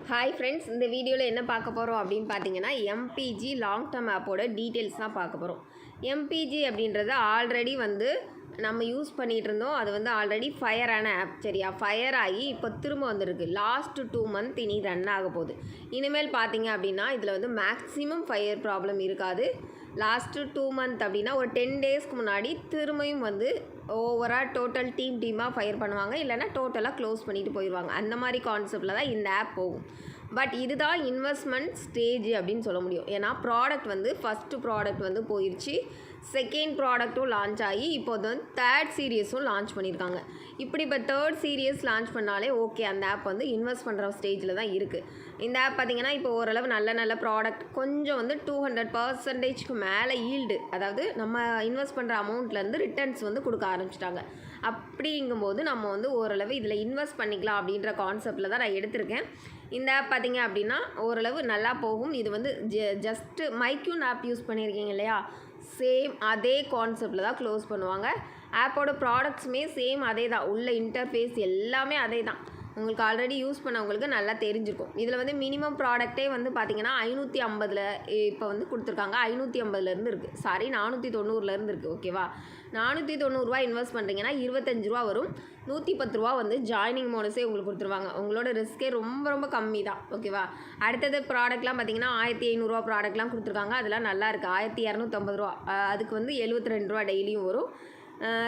Hi friends, இந்த வீடியோவில் என்ன பார்க்க போகிறோம் அப்படின்னு பார்த்தீங்கன்னா எம்பிஜி லாங் டேர்ம் ஆப்போட டீட்டெயில்ஸ் தான் பார்க்க போகிறோம். எம்பிஜி அப்படின்றது ஆல்ரெடி நம்ம யூஸ் பண்ணிகிட்டு இருந்தோம். அது ஆல்ரெடி ஃபயர் ஆன ஆப். சரியா, ஃபயர் ஆகி இப்போ திரும்ப வந்திருக்கு. லாஸ்ட் 2 மந்த் இனி ரன் ஆக போகுது. இனிமேல் பார்த்தீங்க அப்படின்னா இதில் மேக்ஸிமம் ஃபயர் ப்ராப்ளம் இருக்காது. லாஸ்ட்டு 2 மந்த் அப்படின்னா ஒரு 10 டேஸ்க்கு முன்னாடி திரும்பியும் ஓவராக டீமாக ஃபயர் பண்ணுவாங்க, இல்லைனா டோட்டலாக க்ளோஸ் பண்ணிவிட்டு போயிடுவாங்க. அந்த மாதிரி கான்செப்டில் தான் இந்த ஆப் போகும். பட் இதுதான் இன்வெஸ்ட்மெண்ட் ஸ்டேஜ் அப்படின்னு சொல்ல முடியும். ஏன்னா ப்ராடக்ட் ஃபஸ்ட்டு ப்ராடக்ட் போயிடுச்சு, செகண்ட் ப்ராடக்ட்டும் லான்ச் ஆகி இப்போ தேர்ட் சீரியஸும் லான்ச் பண்ணியிருக்காங்க. இப்படி இப்போ தேர்ட் சீரியஸ் லான்ச் பண்ணாலே ஓகே, அந்த ஆப் இன்வெஸ்ட் பண்ணுற ஸ்டேஜில் தான் இருக்குது. இந்த ஆப் பார்த்திங்கன்னா இப்போ ஓரளவு நல்ல ப்ராடக்ட் கொஞ்சம் 200% மேலே ஈல்டு, அதாவது நம்ம இன்வெஸ்ட் பண்ணுற அமௌண்ட்லேருந்து ரிட்டர்ன்ஸ் கொடுக்க ஆரம்பிச்சிட்டாங்க. அப்படிங்கும்போது நம்ம ஓரளவு இதில் இன்வெஸ்ட் பண்ணிக்கலாம் அப்படின்ற கான்செப்டில் தான் நான் எடுத்திருக்கேன். இந்த ஆப் பார்த்திங்க அப்படின்னா ஓரளவு நல்லா போகும். இது ஜஸ்ட்டு மைக்யூன் ஆப் யூஸ் பண்ணியிருக்கீங்க இல்லையா, சேம் அதே கான்செப்டில் தான் க்ளோஸ் பண்ணுவாங்க. ஆப்போட ப்ராடக்ட்ஸுமே சேம் அதே தான், உள்ள இன்டர்ஃபேஸ் எல்லாமே அதே தான். உங்களுக்கு ஆல்ரெடி யூஸ் பண்ணவங்களுக்கு நல்லா தெரிஞ்சிருக்கும். இதில் மினிமம் ப்ராடக்ட்டே பார்த்திங்கன்னா 550 இப்போ கொடுத்துருக்காங்க. 550லேருந்து இருக்குது, சாரி 490லேருந்து இருக்குது. ஓகேவா, 490 இன்வெஸ்ட் பண்ணுறீங்கன்னா 25 ரூபா வரும். 110 ரூபா ஜாயினிங் போனஸே உங்களுக்கு கொடுத்துருவாங்க. உங்களோட ரிஸ்க்கே ரொம்ப கம்மி தான். ஓகேவா, அடுத்தது ப்ராடக்ட்லாம் பார்த்திங்கன்னா 1500 ப்ராடக்ட்லாம் கொடுத்துருக்காங்க. அதெல்லாம் நல்லா இருக்குது. 1250 ரூபா, அதுக்கு 72 ரூபா டெய்லியும் வரும்.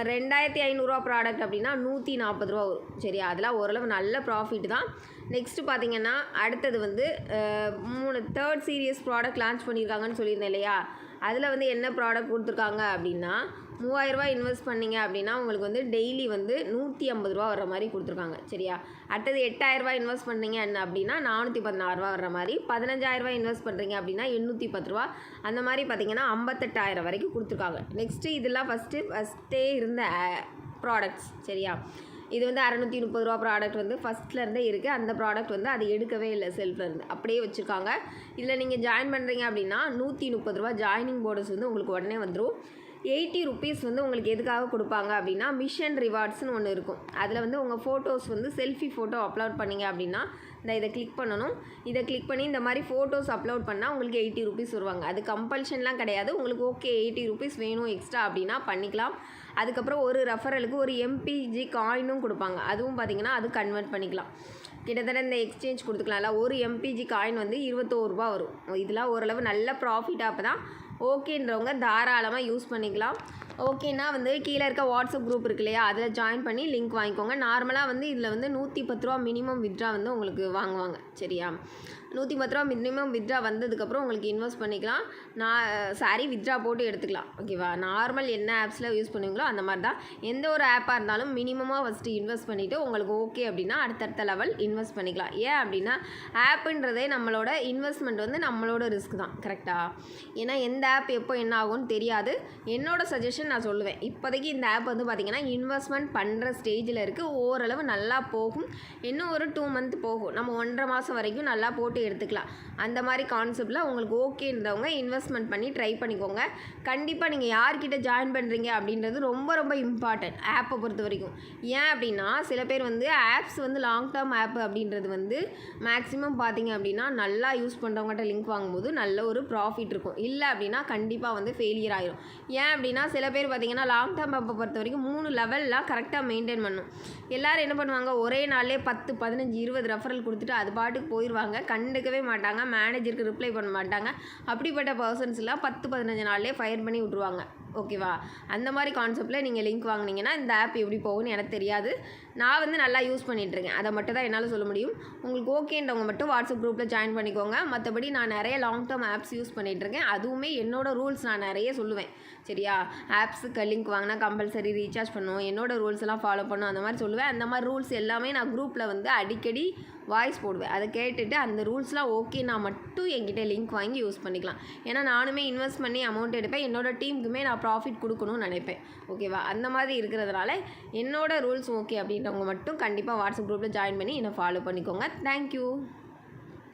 2500 ப்ராடக்ட் அப்படின்னா 140 ரூபா வரும். சரியா, அதெல்லாம் ஓரளவு நல்ல ப்ராஃபிட் தான். நெக்ஸ்ட்டு பார்த்திங்கன்னா அடுத்தது தேர்ட் சீரியஸ் ப்ராடக்ட் லான்ச் பண்ணியிருக்காங்கன்னு சொல்லியிருந்தேன் இல்லையா, அதில் என்ன ப்ராடக்ட் கொடுத்துருக்காங்க அப்படின்னா 3000 ரூபா இன்வெஸ்ட் பண்ணிங்க அப்படின்னா உங்களுக்கு டெய்லி 150 ரூபா வர மாதிரி கொடுத்துருக்காங்க. சரியா, அடுத்தது 8000 ரூபா இன்வெஸ்ட் பண்ணுறீங்க அப்படின்னா 416 ரூபா வர மாதிரி, 15000 ரூபா இன்வெஸ்ட் பண்ணுறீங்க அப்படின்னா 810 ரூபா, அந்த மாதிரி பார்த்திங்கன்னா 58000 வரைக்கும் கொடுத்துருக்காங்க. நெக்ஸ்ட்டு இதெல்லாம் ஃபஸ்ட்டே இருந்த ப்ராடக்ட்ஸ். சரியா, இது 630 ரூபா ப்ராடக்ட் ஃபஸ்ட்லேருந்தே இருக்குது. அந்த ப்ராடக்ட் அது எடுக்கவே இல்லை, செல்ஃப்லேருந்து அப்படியே வச்சுருக்காங்க. இதில் நீங்கள் ஜாயின் பண்ணுறீங்க அப்படின்னா 130 ரூபா ஜாயினிங் போனஸ் உங்களுக்கு உடனே வந்துடும். 80 ருபீஸ் உங்களுக்கு எதுக்காக கொடுப்பாங்க அப்படின்னா மிஷன் ரிவார்ட்ஸ்னு ஒன்று இருக்கும். அதில் உங்கள் ஃபோட்டோஸ் செல்ஃபி ஃபோட்டோ அப்லோட் பண்ணிங்க அப்படின்னா இதை கிளிக் பண்ணணும். இதை கிளிக் பண்ணி இந்த மாதிரி ஃபோட்டோஸ் அப்லோட் பண்ணால் உங்களுக்கு 80 ருபீஸ் வருவாங்க. அது கம்பல்ஷன்லாம் கிடையாது. உங்களுக்கு ஓகே 80 ருபீஸ் வேணும் எக்ஸ்ட்ரா அப்படின்னா பண்ணிக்கலாம். அதுக்கப்புறம் ஒரு ரெஃபரலுக்கு ஒரு எம்பிஜி காயினும் கொடுப்பாங்க. அதுவும் பார்த்திங்கன்னா அது கன்வெர்ட் பண்ணிக்கலாம். கிட்டத்தட்ட இந்த எக்ஸ்சேஞ்ச் கொடுத்துக்கலாம்ல, ஒரு எம்பிஜி காயின் 21 ரூபா வரும். இதெல்லாம் ஓரளவு நல்ல ப்ராஃபிட் ஆப் தான். ஓகேன்றவங்க தாராளமாக யூஸ் பண்ணிக்கலாம். ஓகேன்னா கீழே இருக்க வாட்ஸ்அப் குரூப் இருக்கு இல்லையா, அதில் ஜாயின் பண்ணி லிங்க் வாங்கிக்கோங்க. நார்மலாக இதில் 110 ரூபா மினிமம் வித்ட்ரா உங்களுக்கு வாங்குவாங்க. சரியா, 110 ரூபா மினிமம் வித்ட்ரா வந்ததுக்கப்புறம் உங்களுக்கு இன்வெஸ்ட் பண்ணிக்கலாம். வித்ட்ரா போட்டு எடுத்துக்கலாம். ஓகேவா, நார்மல் என்ன ஆப்ஸில் யூஸ் பண்ணுவீங்களோ அந்த மாதிரி தான். எந்த ஒரு ஆப்பாக இருந்தாலும் மினிமமாக ஃபஸ்ட்டு இன்வெஸ்ட் பண்ணிவிட்டு உங்களுக்கு ஓகே அப்படின்னா அடுத்தடுத்த லெவல் இன்வெஸ்ட் பண்ணிக்கலாம். ஏன் அப்படின்னா ஆப்புன்றதே நம்மளோட இன்வெஸ்ட்மெண்ட் நம்மளோட ரிஸ்க் தான். கரெக்டாக, ஏன்னா எந்த ஆப் எப்போ என்ன ஆகும்னு தெரியாது. என்னோட சஜஷன் நான் சொல்லுவேன், இப்போதைக்கு இந்த ஆப் பார்த்திங்கன்னா இன்வெஸ்ட்மெண்ட் பண்ணுற ஸ்டேஜில் இருக்குது. ஓரளவு நல்லா போகும். இன்னும் ஒரு 2 மந்த் போகும். நம்ம 1.5 மாதம் வரைக்கும் நல்லா போட்டு எடுத்துக்கலாம். அந்த மாதிரி கான்செப்டில் உங்களுக்கு ஓகேன்றவங்க இன்வெஸ்ட்மெண்ட் பண்ணி ட்ரை பண்ணிக்கோங்க. கண்டிப்பாக நீங்கள் யார்கிட்ட ஜாயின் பண்ணுறீங்க அப்படின்றது ரொம்ப இம்பார்ட்டன்ட் ஆப்பை பொறுத்த வரைக்கும். ஏன் அப்படின்னா சில பேர் ஆப்ஸ் லாங் டேர்ம் ஆப் அப்படின்றது மேக்ஸிமம் பார்த்திங்க அப்படின்னா நல்லா யூஸ் பண்ணுறவங்ககிட்ட லிங்க் வாங்கும்போது நல்ல ஒரு ப்ராஃபிட் இருக்கும். இல்லை அப்படின்னா கண்டிப்பாக ஃபெயிலியர் ஆகிடும். ஏன் அப்படின்னா சில பேர் பார்த்திங்கன்னா லாங் டேர்ம் ஆப்பை பொறுத்த வரைக்கும் 3 லெவல்லாம் கரெக்டாக மெயின்டைன் பண்ணணும். எல்லோரும் என்ன பண்ணுவாங்க, ஒரே நாள்லேயே 10, 15, 20 ரெஃபரல் கொடுத்துட்டு அது பாட்டுக்கு போயிடுவாங்க. கண்டுக்கவே மாட்டாங்க, மேனேஜருக்கு ரிப்ளை பண்ண மாட்டாங்க. அப்படிப்பட்ட பர்சன்ஸ்லாம் 10, 15 நாள்லேயே ஃபயர் பண்ணி விட்ருவாங்க. ஓகேவா, அந்த மாதிரி கான்செப்டில் நீங்கள் லிங்க் வாங்கினீங்கன்னா இந்த ஆப் எப்படி போகும்னு எனக்கு தெரியாது. நான் நல்லா யூஸ் பண்ணிகிட்ருக்கேன், அதை மட்டும் தான் என்னால் சொல்ல முடியும். உங்களுக்கு ஓகேன்றவங்க மட்டும் வாட்ஸ்அப் குரூப்பில் ஜாயின் பண்ணிக்கோங்க. மற்றபடி நான் நிறைய லாங் டேர்ம் ஆப்ஸ் யூஸ் பண்ணிகிட்ருக்கேன். அதுவுமே என்னோடய ரூல்ஸ் நான் நிறைய சொல்லுவேன். சரியா, ஆப்ஸுக்கு லிங்க் வாங்கினா கம்பல்சரி ரீசார்ஜ் பண்ணணும், என்னோடய ரூல்ஸ் எல்லாம் ஃபாலோ பண்ணணும், அந்த மாதிரி சொல்லுவேன். அந்த மாதிரி ரூல்ஸ் எல்லாமே நான் குரூப்பில் அடிக்கடி வாய்ஸ் போடுவேன். அதை கேட்டுட்டு அந்த ரூல்ஸ்லாம் ஓகேனா மட்டும் என்கிட்ட லிங்க் வாங்கி யூஸ் பண்ணிக்கலாம். ஏன்னா நானுமே இன்வெஸ்ட் பண்ணி அமௌண்ட் எடுப்பேன். என்னோடய டீமுக்குமே நான் ப்ராஃபிட் கொடுக்கணும்னு நினைப்பேன். ஓகேவா, அந்த மாதிரி இருக்கிறதுனால என்னோடய ரூல்ஸ் ஓகே அப்படின்றவங்க மட்டும் கண்டிப்பாக வாட்ஸ்அப் குரூப்பில் ஜாயின் பண்ணி என்னை ஃபாலோ பண்ணிக்கோங்க. தேங்க்யூ.